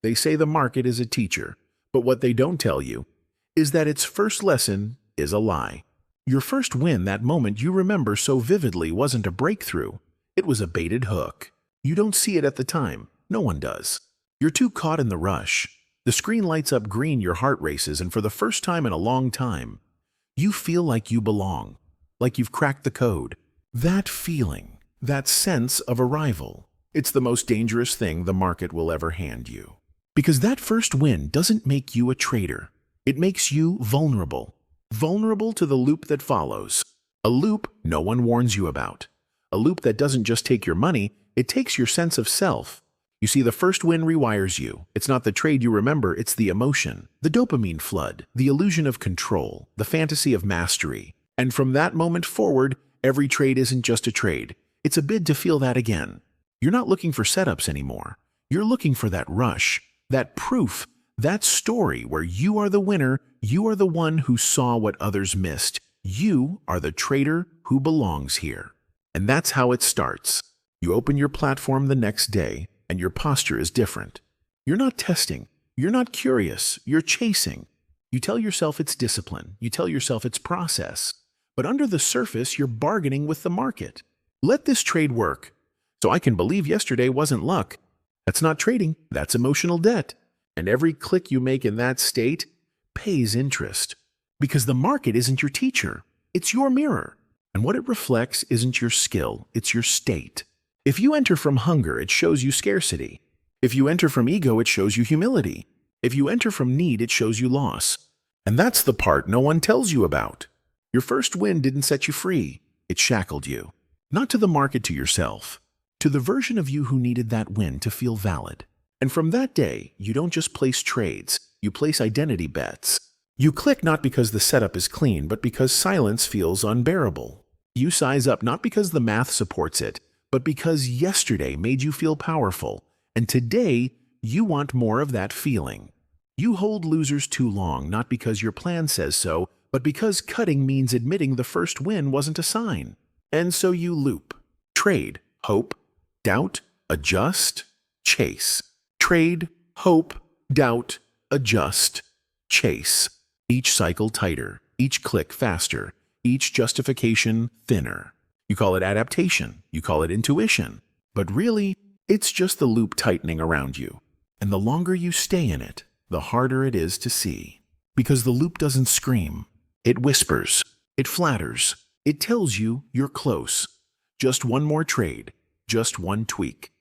They say the market is a teacher, but what they don't tell you is that its first lesson is a lie. Your first win, that moment you remember so vividly, wasn't a breakthrough. It was a baited hook. You don't see it at the time. No one does. You're too caught in the rush. The screen lights up green, your heart races, and for the first time in a long time, you feel like you belong, like you've cracked the code. That feeling, that sense of arrival, it's the most dangerous thing the market will ever hand you. Because that first win doesn't make you a trader. It makes you vulnerable. Vulnerable to the loop that follows. A loop no one warns you about. A loop that doesn't just take your money, it takes your sense of self. You see, the first win rewires you. It's not the trade you remember, it's the emotion, the dopamine flood, the illusion of control, the fantasy of mastery. And from that moment forward, every trade isn't just a trade. It's a bid to feel that again. You're not looking for setups anymore. You're looking for that rush, that proof, that story where you are the winner, you are the one who saw what others missed. You are the trader who belongs here. And that's how it starts. You open your platform the next day, and your posture is different. You're not testing. You're not curious. You're chasing. You tell yourself it's discipline. You tell yourself it's process. But under the surface, you're bargaining with the market. Let this trade work, so I can believe yesterday wasn't luck. That's not trading. That's emotional debt. And every click you make in that state pays interest. Because the market isn't your teacher. It's your mirror. And what it reflects isn't your skill. It's your state. If you enter from hunger, it shows you scarcity. If you enter from ego, it shows you humility. If you enter from need, it shows you loss. And that's the part no one tells you about. Your first win didn't set you free. It shackled you. Not to the market, to yourself. To the version of you who needed that win to feel valid. And from that day, you don't just place trades. You place identity bets. You click not because the setup is clean, but because silence feels unbearable. You size up not because the math supports it, but because yesterday made you feel powerful, and today you want more of that feeling. You hold losers too long, not because your plan says so, but because cutting means admitting the first win wasn't a sign. And so you loop. Trade, hope, doubt, adjust, chase. Trade, hope, doubt, adjust, chase. Each cycle tighter, each click faster, each justification thinner. You call it adaptation, you call it intuition, but really, it's just the loop tightening around you. And the longer you stay in it, the harder it is to see. Because the loop doesn't scream. It whispers. It flatters. It tells you you're close. Just one more trade. Just one tweak.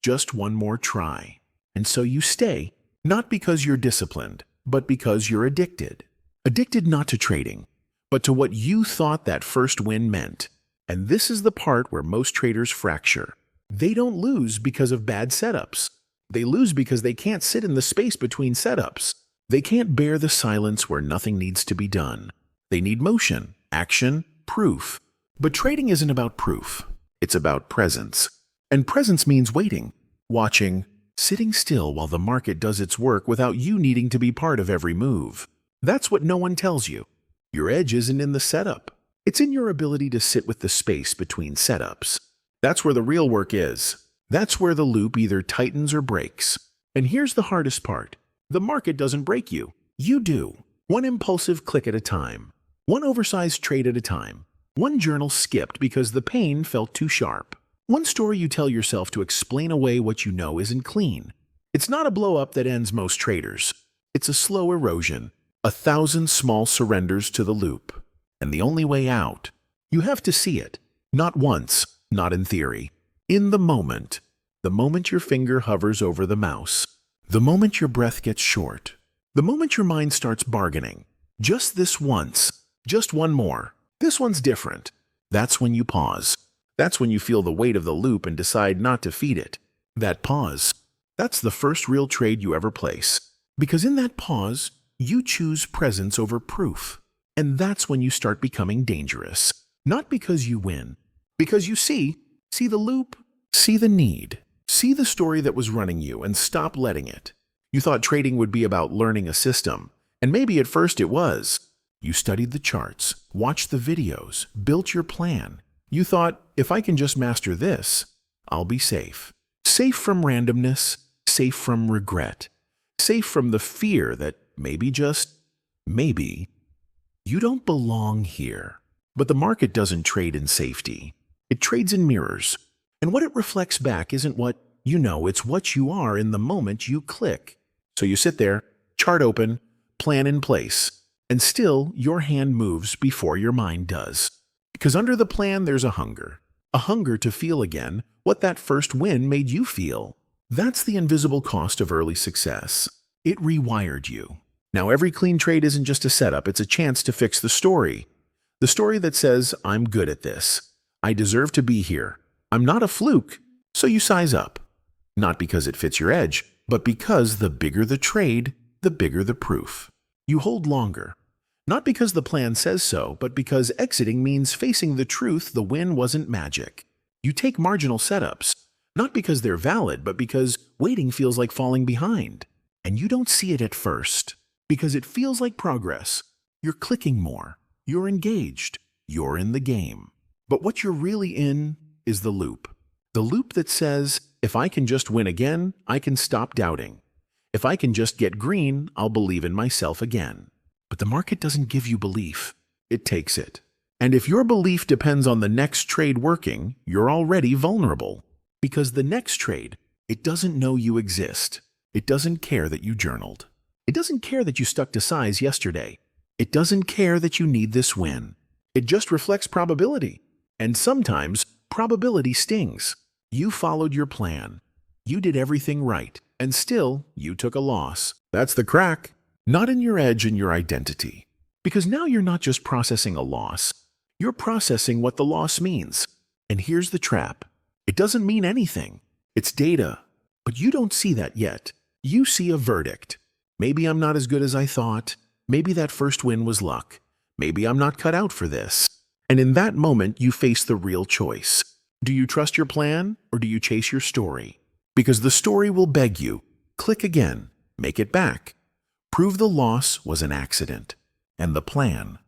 Just one more try. And so you stay, not because you're disciplined, but because you're addicted. Addicted not to trading, but to what you thought that first win meant. And this is the part where most traders fracture. They don't lose because of bad setups. They lose because they can't sit in the space between setups. They can't bear the silence where nothing needs to be done. They need motion, action, proof. But trading isn't about proof. It's about presence. And presence means waiting, watching, sitting still while the market does its work without you needing to be part of every move. That's what no one tells you. Your edge isn't in the setup. It's in your ability to sit with the space between setups. That's where the real work is. That's where the loop either tightens or breaks. And here's the hardest part. The market doesn't break you. You do. One impulsive click at a time. One oversized trade at a time. One journal skipped because the pain felt too sharp. One story you tell yourself to explain away what you know isn't clean. It's not a blow-up that ends most traders. It's a slow erosion. 1,000 small surrenders to the loop. And the only way out, you have to see it. Not once, not in theory. In the moment your finger hovers over the mouse. The moment your breath gets short. The moment your mind starts bargaining. Just this once. Just one more. This one's different. That's when you pause. That's when you feel the weight of the loop and decide not to feed it. That pause. That's the first real trade you ever place. Because in that pause, you choose presence over proof. And that's when you start becoming dangerous. Not because you win. Because you see the loop, see the need, see the story that was running you and stop letting it. You thought trading would be about learning a system. And maybe at first it was. You studied the charts, watched the videos, built your plan. You thought, if I can just master this, I'll be safe. Safe from randomness, safe from regret. Safe from the fear that maybe, just maybe, you don't belong here. But the market doesn't trade in safety. It trades in mirrors. And what it reflects back isn't what you know, it's what you are in the moment you click. So you sit there, chart open, plan in place, and still your hand moves before your mind does. Because under the plan there's a hunger to feel again what that first win made you feel. That's the invisible cost of early success. It rewired you. Now every clean trade isn't just a setup, it's a chance to fix the story. The story that says, I'm good at this. I deserve to be here. I'm not a fluke. So you size up. Not because it fits your edge, but because the bigger the trade, the bigger the proof. You hold longer. Not because the plan says so, but because exiting means facing the truth the win wasn't magic. You take marginal setups, not because they're valid, but because waiting feels like falling behind. And you don't see it at first, because it feels like progress. You're clicking more. You're engaged. You're in the game. But what you're really in is the loop. The loop that says, if I can just win again, I can stop doubting. If I can just get green, I'll believe in myself again. But the market doesn't give you belief. It takes it. And if your belief depends on the next trade working, you're already vulnerable. Because the next trade, it doesn't know you exist. It doesn't care that you journaled. It doesn't care that you stuck to size yesterday. It doesn't care that you need this win. It just reflects probability. And sometimes, probability stings. You followed your plan. You did everything right. And still, you took a loss. That's the crack. Not in your edge and your identity. Because now you're not just processing a loss. You're processing what the loss means. And here's the trap. It doesn't mean anything. It's data. But you don't see that yet. You see a verdict. Maybe I'm not as good as I thought. Maybe that first win was luck. Maybe I'm not cut out for this. And in that moment, you face the real choice. Do you trust your plan or do you chase your story? Because the story will beg you. Click again. Make it back. Prove the loss was an accident. And the plan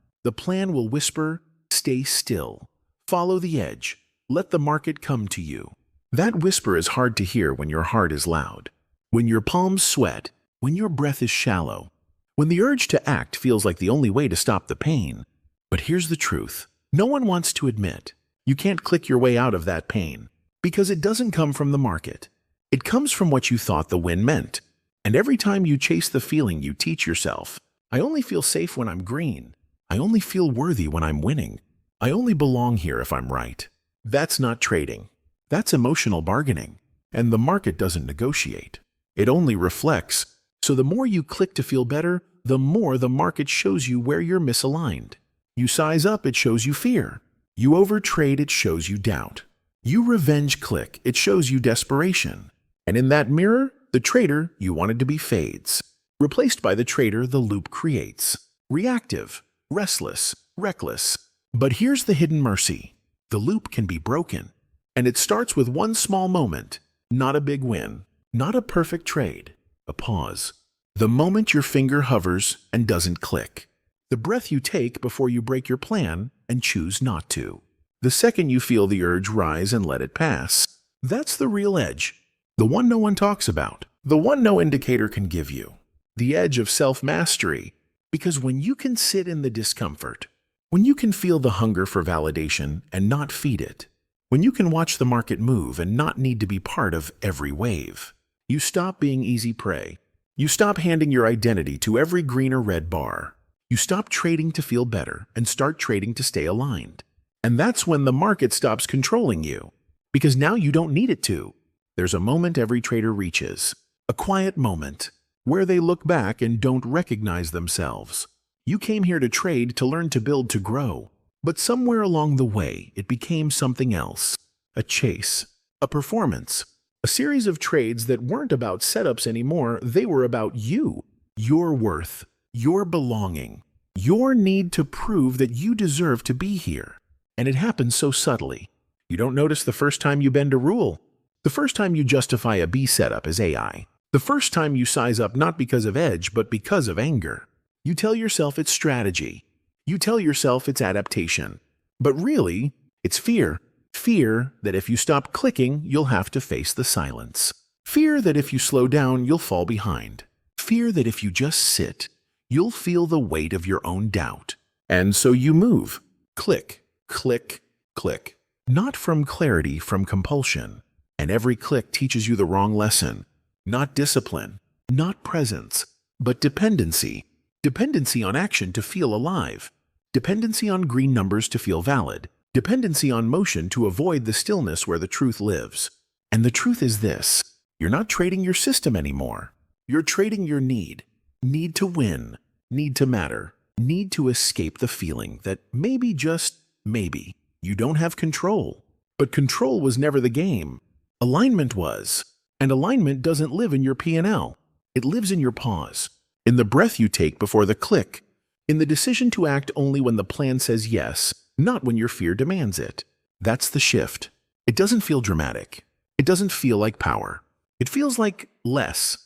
will whisper, stay still. Follow the edge. Let the market come to you. That whisper is hard to hear when your heart is loud. When your palms sweat. When your breath is shallow. When the urge to act feels like the only way to stop the pain. But here's the truth. No one wants to admit. You can't click your way out of that pain. Because it doesn't come from the market. It comes from what you thought the win meant. And every time you chase the feeling, you teach yourself, I only feel safe when I'm green. I only feel worthy when I'm winning. I only belong here if I'm right. That's not trading. That's emotional bargaining. And the market doesn't negotiate. It only reflects. So the more you click to feel better, the more the market shows you where you're misaligned. You size up, it shows you fear. You overtrade, it shows you doubt. You revenge click, it shows you desperation. And in that mirror, the trader you wanted to be fades. Replaced by the trader the loop creates. Reactive, restless, reckless. But here's the hidden mercy. The loop can be broken. And it starts with one small moment. Not a big win. Not a perfect trade. A pause. The moment your finger hovers and doesn't click. The breath you take before you break your plan and choose not to. The second you feel the urge rise and let it pass. That's the real edge. The one no one talks about. The one no indicator can give you. The edge of self-mastery. Because when you can sit in the discomfort, when you can feel the hunger for validation and not feed it, when you can watch the market move and not need to be part of every wave, you stop being easy prey. You stop handing your identity to every green or red bar. You stop trading to feel better and start trading to stay aligned. And that's when the market stops controlling you. Because now you don't need it to. There's a moment every trader reaches. A quiet moment where they look back and don't recognize themselves. You came here to trade, to learn, to build, to grow. But somewhere along the way, it became something else. A chase. A performance. A series of trades that weren't about setups anymore. They were about you. Your worth. Your belonging. Your need to prove that you deserve to be here. And it happens so subtly. You don't notice the first time you bend a rule. The first time you justify a B setup as AI. The first time you size up not because of edge, but because of anger. You tell yourself it's strategy. You tell yourself it's adaptation. But really, it's fear. Fear that if you stop clicking, you'll have to face the silence. Fear that if you slow down, you'll fall behind. Fear that if you just sit, you'll feel the weight of your own doubt. And so you move. Click, click, click. Not from clarity, from compulsion. And every click teaches you the wrong lesson. Not discipline, not presence, but dependency. Dependency on action to feel alive. Dependency on green numbers to feel valid. Dependency on motion to avoid the stillness where the truth lives. And the truth is this: you're not trading your system anymore. You're trading your need. Need to win. Need to matter. Need to escape the feeling that maybe, just maybe, you don't have control. But control was never the game. Alignment was. And alignment doesn't live in your P&L. It lives in your pause. In the breath you take before the click. In the decision to act only when the plan says yes, not when your fear demands it. That's the shift. It doesn't feel dramatic. It doesn't feel like power. It feels like less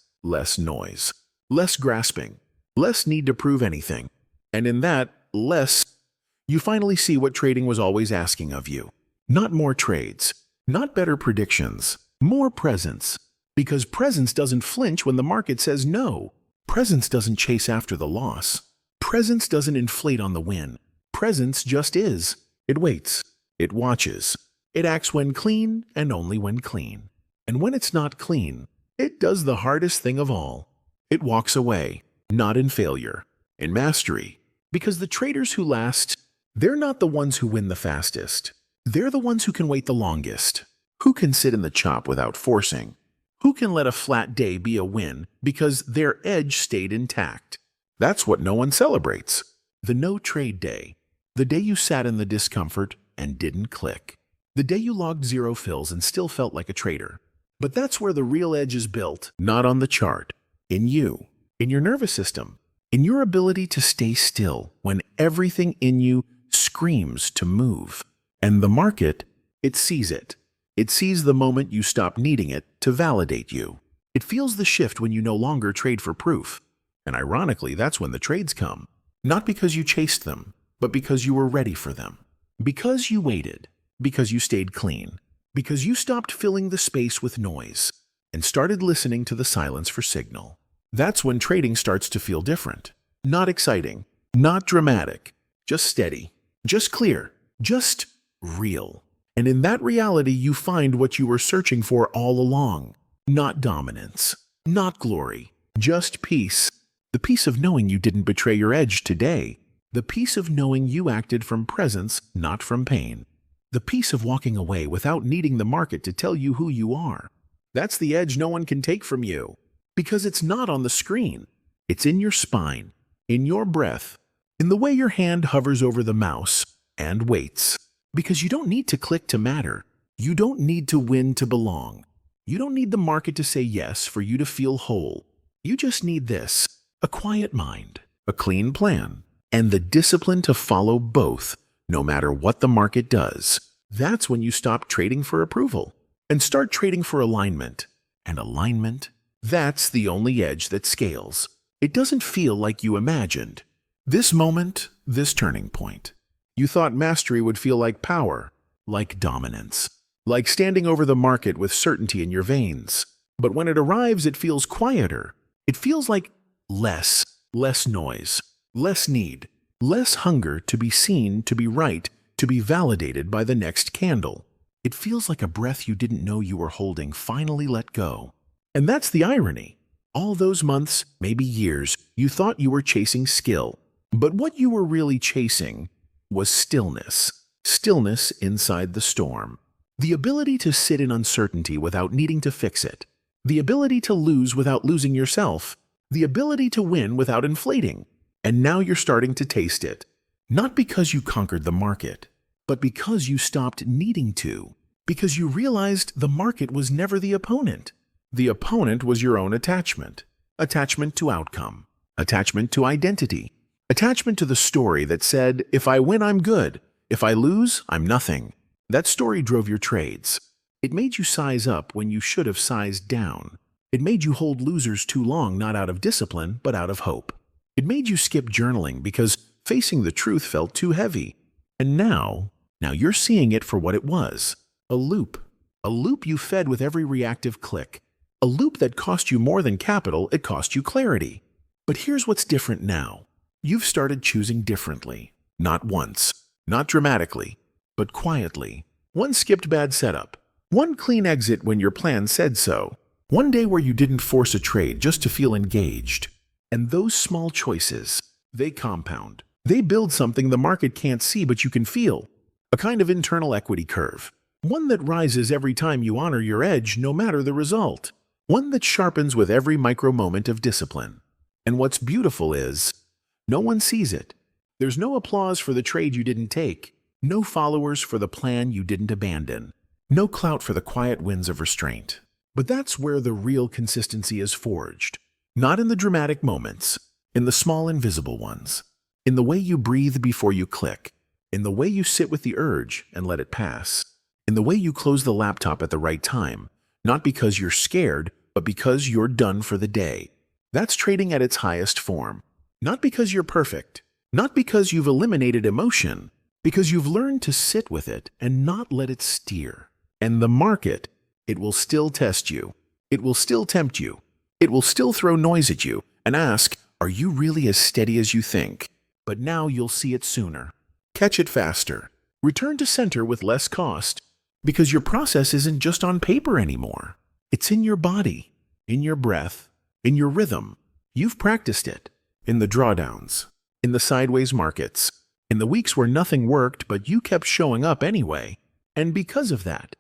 noise, less grasping, less need to prove anything. And in that less, you finally see what trading was always asking of you. Not more trades, not better predictions, more presence. Because presence doesn't flinch when the market says no. Presence doesn't chase after the loss. Presence doesn't inflate on the win. Presence just is. It waits. It watches. It acts when clean and only when clean. And when it's not clean, it does the hardest thing of all. It walks away, not in failure, in mastery. Because the traders who last, they're not the ones who win the fastest. They're the ones who can wait the longest. Who can sit in the chop without forcing? Who can let a flat day be a win because their edge stayed intact? That's what no one celebrates. The no-trade day. The day you sat in the discomfort and didn't click. The day you logged 0 fills and still felt like a trader. But that's where the real edge is built, not on the chart. In you. In your nervous system. In your ability to stay still when everything in you screams to move. And the market, it sees it. It sees the moment you stop needing it to validate you. It feels the shift when you no longer trade for proof. And ironically, that's when the trades come. Not because you chased them, but because you were ready for them. Because you waited. Because you stayed clean. Because you stopped filling the space with noise and started listening to the silence for signal. That's when trading starts to feel different. Not exciting. Not dramatic. Just steady. Just clear. Just real. And in that reality, you find what you were searching for all along. Not dominance. Not glory. Just peace. The peace of knowing you didn't betray your edge today. The peace of knowing you acted from presence, not from pain. The peace of walking away without needing the market to tell you who you are. That's the edge no one can take from you. Because it's not on the screen. It's in your spine, in your breath, in the way your hand hovers over the mouse and waits. Because you don't need to click to matter. You don't need to win to belong. You don't need the market to say yes for you to feel whole. You just need this: a quiet mind, a clean plan, and the discipline to follow both, no matter what the market does. That's when you stop trading for approval and start trading for alignment. And alignment, that's the only edge that scales. It doesn't feel like you imagined. This moment, this turning point. You thought mastery would feel like power, like dominance, like standing over the market with certainty in your veins. But when it arrives, it feels quieter. It feels like less noise, less need, less hunger to be seen, to be right, to be validated by the next candle. It feels like a breath you didn't know you were holding finally let go. And that's the irony. All those months, maybe years, you thought you were chasing skill. But what you were really chasing was stillness. Stillness inside the storm. The ability to sit in uncertainty without needing to fix it. The ability to lose without losing yourself. The ability to win without inflating. And now you're starting to taste it. Not because you conquered the market, but because you stopped needing to. Because you realized the market was never the opponent. The opponent was your own attachment. Attachment to outcome. Attachment to identity. Attachment to the story that said, if I win, I'm good. If I lose, I'm nothing. That story drove your trades. It made you size up when you should have sized down. It made you hold losers too long, not out of discipline, but out of hope. It made you skip journaling because facing the truth felt too heavy. And now you're seeing it for what it was. A loop. A loop you fed with every reactive click. A loop that cost you more than capital, it cost you clarity. But here's what's different now. You've started choosing differently. Not once, not dramatically, but quietly. One skipped bad setup. One clean exit when your plan said so. One day where you didn't force a trade just to feel engaged. And those small choices, they compound. They build something the market can't see but you can feel. A kind of internal equity curve. One that rises every time you honor your edge no matter the result. One that sharpens with every micro moment of discipline. And what's beautiful is, no one sees it. There's no applause for the trade you didn't take. No followers for the plan you didn't abandon. No clout for the quiet wins of restraint. But that's where the real consistency is forged. Not in the dramatic moments, in the small invisible ones. In the way you breathe before you click. In the way you sit with the urge and let it pass. In the way you close the laptop at the right time. Not because you're scared, but because you're done for the day. That's trading at its highest form. Not because you're perfect. Not because you've eliminated emotion. Because you've learned to sit with it and not let it steer. And the market, it will still test you. It will still tempt you. It will still throw noise at you and ask, are you really as steady as you think? But now you'll see it sooner. Catch it faster. Return to center with less cost. Because your process isn't just on paper anymore. It's in your body, in your breath, in your rhythm. You've practiced it. In the drawdowns, in the sideways markets, in the weeks where nothing worked but you kept showing up anyway. And because of that,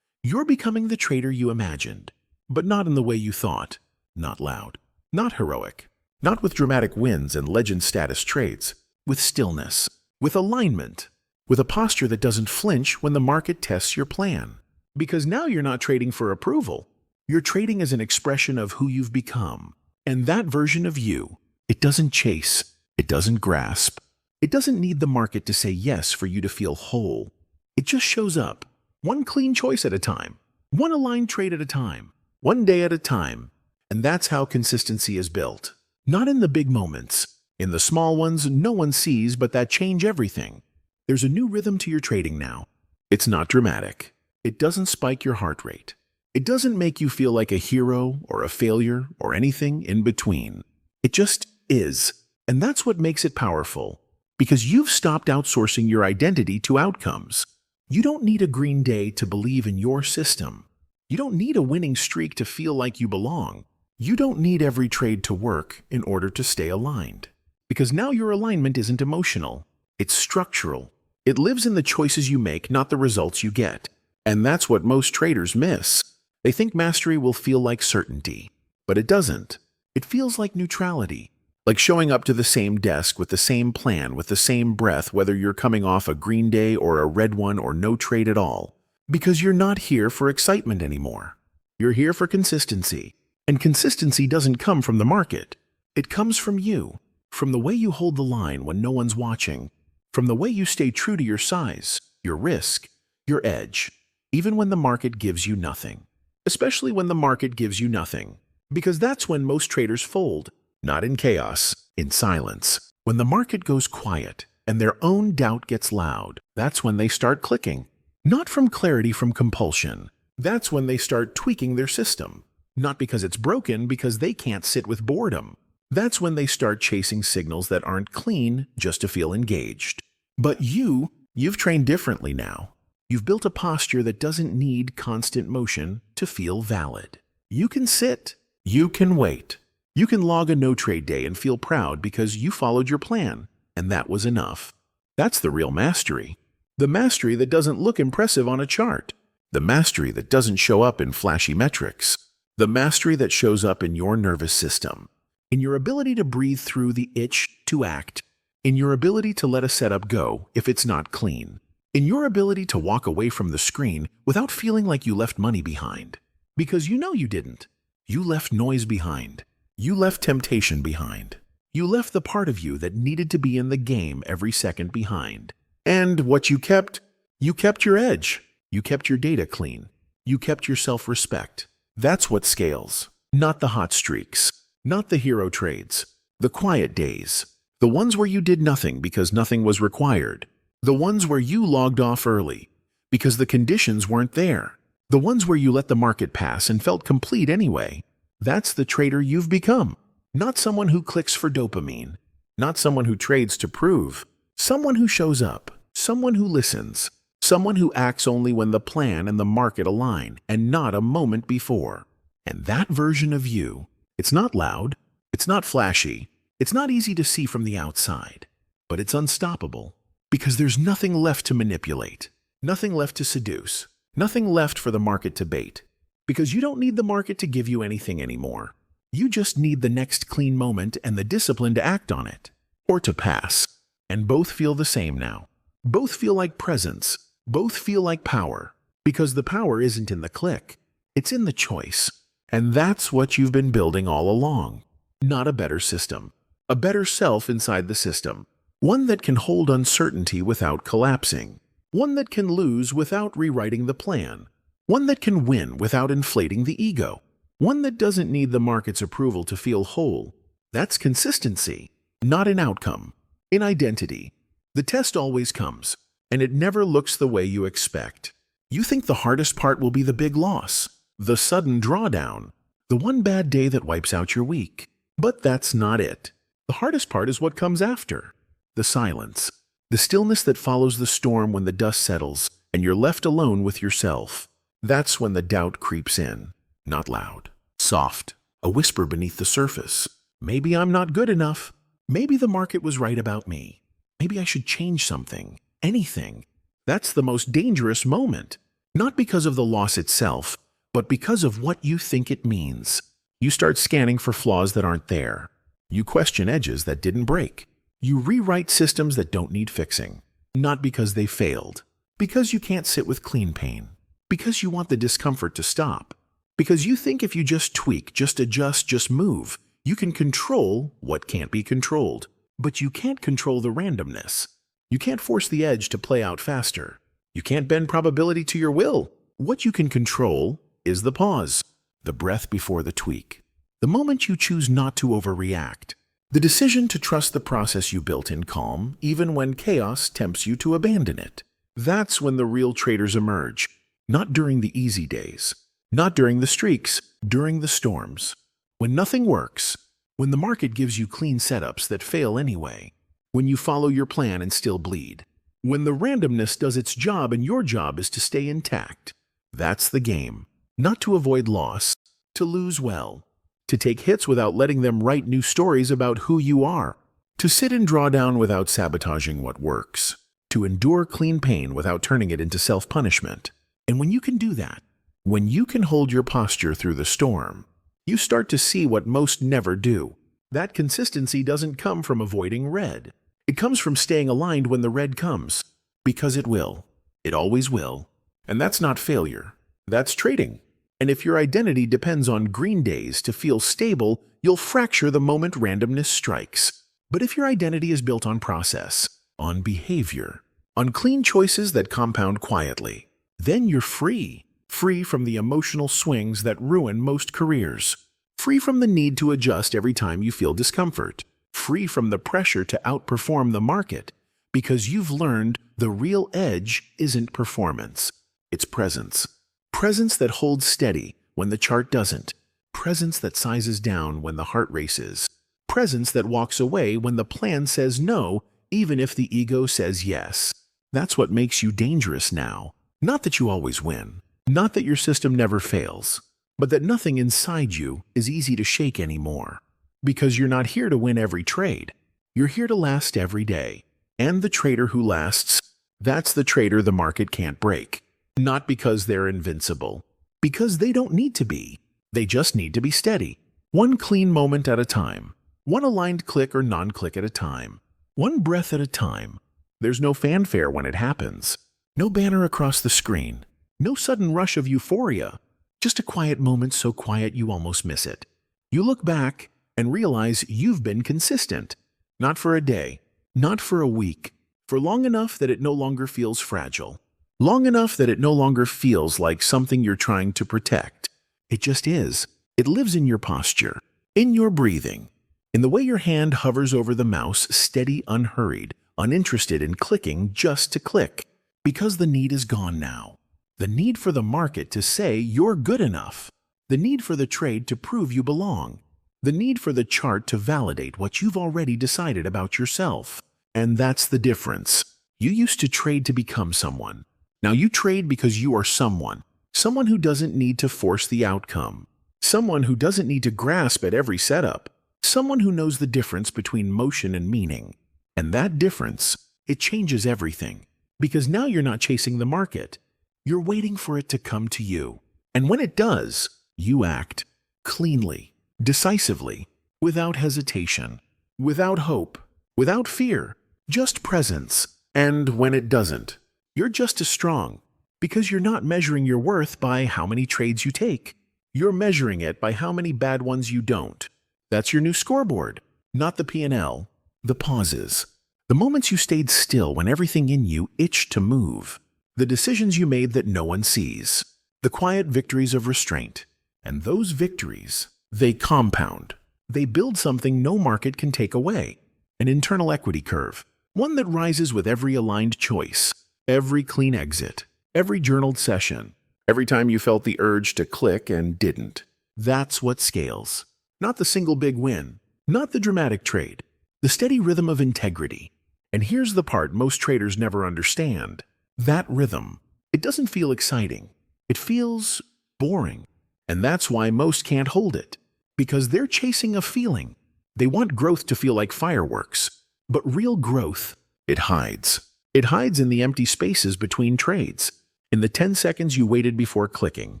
you're becoming the trader you imagined. But not in the way you thought. Not loud. Not heroic. Not with dramatic wins and legend status trades. With stillness. With alignment. With a posture that doesn't flinch when the market tests your plan. Because now you're not trading for approval. You're trading as an expression of who you've become. And that version of you, it doesn't chase. It doesn't grasp. It doesn't need the market to say yes for you to feel whole. It just shows up. One clean choice at a time. One aligned trade at a time. One day at a time. And that's how consistency is built. Not in the big moments. In the small ones no one sees but that change everything. There's a new rhythm to your trading now. It's not dramatic. It doesn't spike your heart rate. It doesn't make you feel like a hero or a failure or anything in between. It just is. And that's what makes it powerful. Because you've stopped outsourcing your identity to outcomes. You don't need a green day to believe in your system. You don't need a winning streak to feel like you belong. You don't need every trade to work in order to stay aligned. Because now your alignment isn't emotional. It's structural. It lives in the choices you make, not the results you get. And that's what most traders miss. They think mastery will feel like certainty. But it doesn't. It feels like neutrality. Like showing up to the same desk with the same plan, with the same breath, whether you're coming off a green day or a red one or no trade at all. Because you're not here for excitement anymore. You're here for consistency. And consistency doesn't come from the market. It comes from you. From the way you hold the line when no one's watching. From the way you stay true to your size, your risk, your edge. Even when the market gives you nothing. Especially when the market gives you nothing. Because that's when most traders fold. Not in chaos, in silence. When the market goes quiet and their own doubt gets loud, that's when they start clicking. Not from clarity, from compulsion. That's when they start tweaking their system. Not because it's broken, because they can't sit with boredom. That's when they start chasing signals that aren't clean just to feel engaged. But you've trained differently now. You've built a posture that doesn't need constant motion to feel valid. You can sit. You can wait. You can log a no-trade day and feel proud because you followed your plan, and that was enough. That's the real mastery. The mastery that doesn't look impressive on a chart. The mastery that doesn't show up in flashy metrics. The mastery that shows up in your nervous system. In your ability to breathe through the itch to act. In your ability to let a setup go if it's not clean. In your ability to walk away from the screen without feeling like you left money behind. Because you know you didn't. You left noise behind. You left temptation behind. You left the part of you that needed to be in the game every second behind. And what you kept your edge. You kept your data clean. You kept your self-respect. That's what scales. Not the hot streaks. Not the hero trades. The quiet days. The ones where you did nothing because nothing was required. The ones where you logged off early because the conditions weren't there. The ones where you let the market pass and felt complete anyway. That's the trader you've become. Not someone who clicks for dopamine. Not someone who trades to prove. Someone who shows up. Someone who listens. Someone who acts only when the plan and the market align, and not a moment before. And that version of you, it's not loud, it's not flashy, it's not easy to see from the outside, but it's unstoppable. Because there's nothing left to manipulate, nothing left to seduce, nothing left for the market to bait. Because you don't need the market to give you anything anymore. You just need the next clean moment and the discipline to act on it, or to pass. And both feel the same now. Both feel like presence. Both feel like power. Because the power isn't in the click. It's in the choice. And that's what you've been building all along. Not a better system. A better self inside the system. One that can hold uncertainty without collapsing. One that can lose without rewriting the plan. One that can win without inflating the ego. One that doesn't need the market's approval to feel whole. That's consistency, not an outcome. In identity, the test always comes, and it never looks the way you expect. You think the hardest part will be the big loss, the sudden drawdown, the one bad day that wipes out your week. But that's not it. The hardest part is what comes after. The silence. The stillness that follows the storm when the dust settles and you're left alone with yourself. That's when the doubt creeps in. Not loud. Soft. A whisper beneath the surface. Maybe I'm not good enough. Maybe the market was right about me. Maybe I should change something. Anything. That's the most dangerous moment. Not because of the loss itself, but because of what you think it means. You start scanning for flaws that aren't there. You question edges that didn't break. You rewrite systems that don't need fixing. Not because they failed. Because you can't sit with clean pain. Because you want the discomfort to stop. Because you think if you just tweak, just adjust, just move, you can control what can't be controlled. But you can't control the randomness. You can't force the edge to play out faster. You can't bend probability to your will. What you can control is the pause, the breath before the tweak, the moment you choose not to overreact, the decision to trust the process you built in calm, even when chaos tempts you to abandon it. That's when the real traders emerge. Not during the easy days, not during the streaks, during the storms. When nothing works, when the market gives you clean setups that fail anyway, when you follow your plan and still bleed, when the randomness does its job and your job is to stay intact. That's the game. Not to avoid loss, to lose well, to take hits without letting them write new stories about who you are, to sit in drawdown without sabotaging what works, to endure clean pain without turning it into self-punishment. And when you can do that, when you can hold your posture through the storm, you start to see what most never do. That consistency doesn't come from avoiding red. It comes from staying aligned when the red comes. Because it will. It always will. And that's not failure. That's trading. And if your identity depends on green days to feel stable, you'll fracture the moment randomness strikes. But if your identity is built on process, on behavior, on clean choices that compound quietly, then you're free. Free from the emotional swings that ruin most careers. Free from the need to adjust every time you feel discomfort. Free from the pressure to outperform the market. Because you've learned the real edge isn't performance. It's presence. Presence that holds steady when the chart doesn't. Presence that sizes down when the heart races. Presence that walks away when the plan says no, even if the ego says yes. That's what makes you dangerous now. Not that you always win. Not that your system never fails. But that nothing inside you is easy to shake anymore. Because you're not here to win every trade. You're here to last every day. And the trader who lasts, that's the trader the market can't break. Not because they're invincible. Because they don't need to be. They just need to be steady. One clean moment at a time. One aligned click or non-click at a time. One breath at a time. There's no fanfare when it happens. No banner across the screen. No sudden rush of euphoria. Just a quiet moment so quiet you almost miss it. You look back and realize you've been consistent. Not for a day. Not for a week. For long enough that it no longer feels fragile. Long enough that it no longer feels like something you're trying to protect. It just is. It lives in your posture. In your breathing. In the way your hand hovers over the mouse, steady, unhurried, uninterested in clicking just to click. Because the need is gone now. The need for the market to say you're good enough. The need for the trade to prove you belong. The need for the chart to validate what you've already decided about yourself. And that's the difference. You used to trade to become someone. Now you trade because you are someone. Someone who doesn't need to force the outcome. Someone who doesn't need to grasp at every setup. Someone who knows the difference between motion and meaning. And that difference, it changes everything. Because now you're not chasing the market. You're waiting for it to come to you. And when it does, you act cleanly, decisively, without hesitation, without hope, without fear, just presence. And when it doesn't, you're just as strong. Because you're not measuring your worth by how many trades you take. You're measuring it by how many bad ones you don't. That's your new scoreboard. Not the P&L, the pauses. The moments you stayed still when everything in you itched to move. The decisions you made that no one sees. The quiet victories of restraint. And those victories, they compound. They build something no market can take away. An internal equity curve. One that rises with every aligned choice. Every clean exit. Every journaled session. Every time you felt the urge to click and didn't. That's what scales. Not the single big win. Not the dramatic trade. The steady rhythm of integrity. And here's the part most traders never understand. That rhythm. It doesn't feel exciting. It feels boring. And that's why most can't hold it. Because they're chasing a feeling. They want growth to feel like fireworks. But real growth, it hides. It hides in the empty spaces between trades. In the 10 seconds you waited before clicking.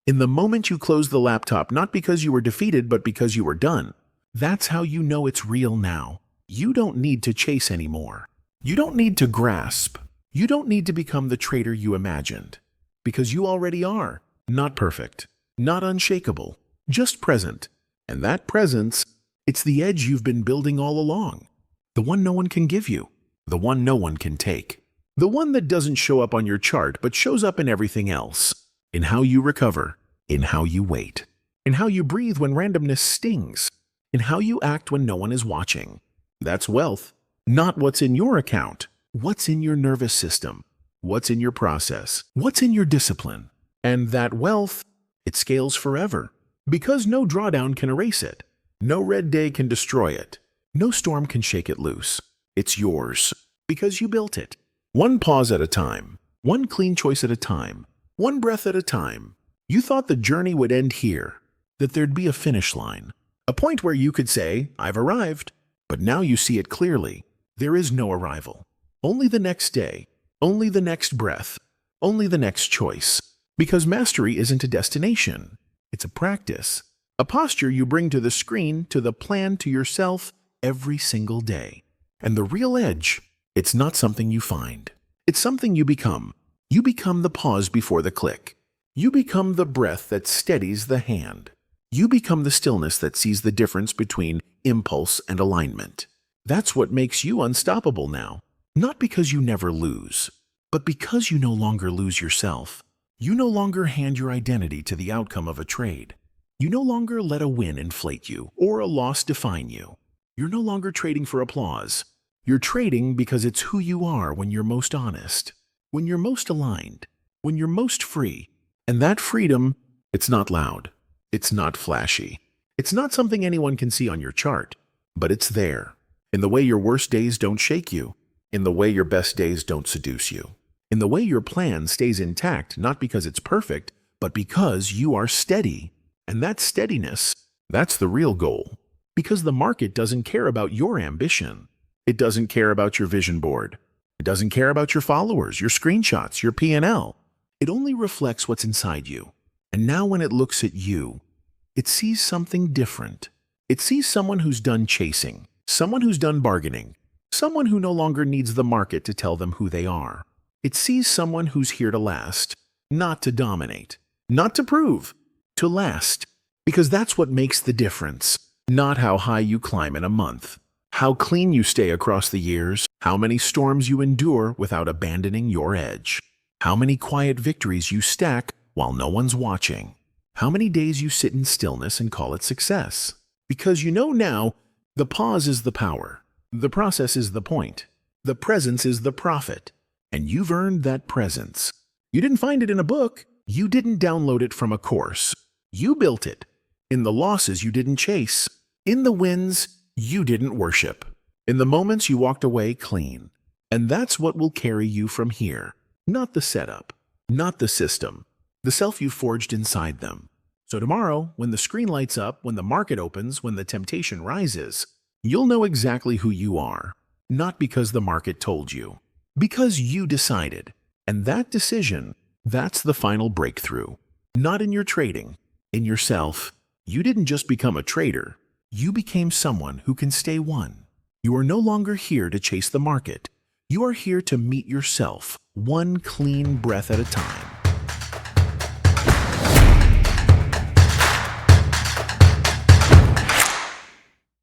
In the moment you closed the laptop, not because you were defeated, but because you were done. That's how you know it's real now. You don't need to chase anymore. You don't need to grasp. You don't need to become the trader you imagined. Because you already are. Not perfect. Not unshakable. Just present. And that presence, it's the edge you've been building all along. The one no one can give you. The one no one can take. The one that doesn't show up on your chart but shows up in everything else. In how you recover. In how you wait. In how you breathe when randomness stings. In how you act when no one is watching. That's wealth. Not what's in your account. What's in your nervous system. What's in your process. What's in your discipline. And that wealth, it scales forever. Because no drawdown can erase it. No red day can destroy it. No storm can shake it loose. It's yours. Because you built it. One pause at a time. One clean choice at a time. One breath at a time. You thought the journey would end here. That there'd be a finish line. A point where you could say, I've arrived. But now you see it clearly. There is no arrival. Only the next day. Only the next breath. Only the next choice. Because mastery isn't a destination. It's a practice. A posture you bring to the screen, to the plan, to yourself every single day. And the real edge, it's not something you find. It's something you become. You become the pause before the click. You become the breath that steadies the hand. You become the stillness that sees the difference between impulse and alignment. That's what makes you unstoppable now. Not because you never lose, but because you no longer lose yourself. You no longer hand your identity to the outcome of a trade. You no longer let a win inflate you or a loss define you. You're no longer trading for applause. You're trading because it's who you are when you're most honest, when you're most aligned, when you're most free. And that freedom, it's not loud. It's not flashy. It's not something anyone can see on your chart. But it's there. In the way your worst days don't shake you. In the way your best days don't seduce you. In the way your plan stays intact, not because it's perfect, but because you are steady. And that steadiness, that's the real goal. Because the market doesn't care about your ambition. It doesn't care about your vision board. It doesn't care about your followers, your screenshots, your P&L. It only reflects what's inside you. And now when it looks at you, it sees something different. It sees someone who's done chasing, someone who's done bargaining, someone who no longer needs the market to tell them who they are. It sees someone who's here to last, not to dominate, not to prove, to last. Because that's what makes the difference. Not how high you climb in a month. How clean you stay across the years, how many storms you endure without abandoning your edge, how many quiet victories you stack while no one's watching, how many days you sit in stillness and call it success. Because you know now, the pause is the power, the process is the point, the presence is the profit, and you've earned that presence. You didn't find it in a book. You didn't download it from a course. You built it. In the losses you didn't chase. In the wins you didn't worship. In the moments you walked away clean. And that's what will carry you from here. Not the setup, not the system, the self you forged inside them. So tomorrow, when the screen lights up, when the market opens, when the temptation rises, you'll know exactly who you are. Not because the market told you. Because you decided. And that decision, that's the final breakthrough. Not in your trading, in yourself. You didn't just become a trader. You became someone who can stay one. You are no longer here to chase the market. You are here to meet yourself, one clean breath at a time.